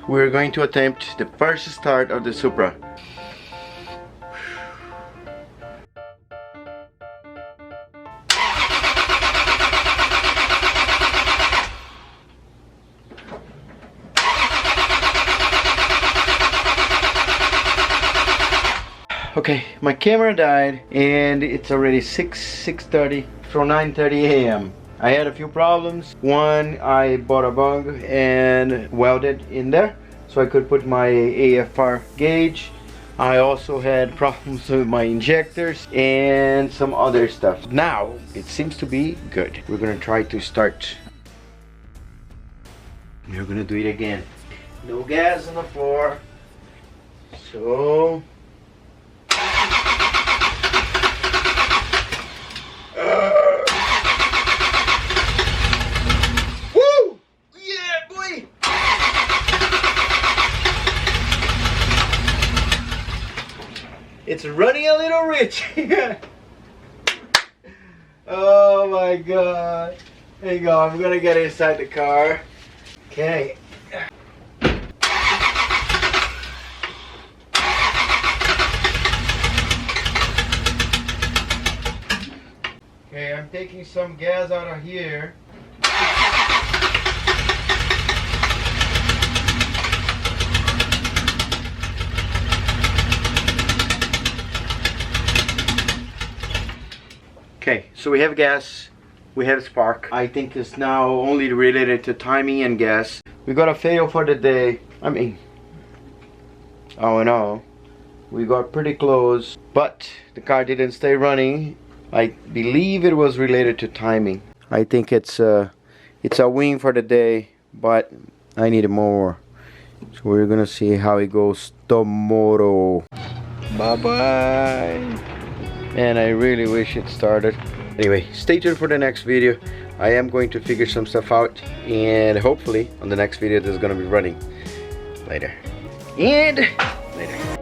we're going to attempt the first start of the Supra. Okay, my camera died and it's already 6:30 from 9:30 a.m. I had a few problems. One, I bought a bug and welded in there so I could put my AFR gauge. I also had problems with my injectors and some other stuff. Now it seems to be good. We're gonna try to start. We're gonna do it again. No gas on the floor. So woo! Yeah, boy! It's running a little rich. Oh my god. There you go. I'm gonna get inside the car. Okay. Okay, I'm taking some gas out of here. Okay, so we have gas, we have spark. I think it's now only related to timing and gas. We got a fail for the day. I mean, oh no, we got pretty close, but the car didn't stay running. I believe it was related to timing. I think it's a win for the day, but I need more. So we're gonna see how it goes tomorrow. Bye bye. And I really wish it started. Anyway, stay tuned for the next video. I am going to figure some stuff out, and hopefully on the next video this is gonna be running later. And later.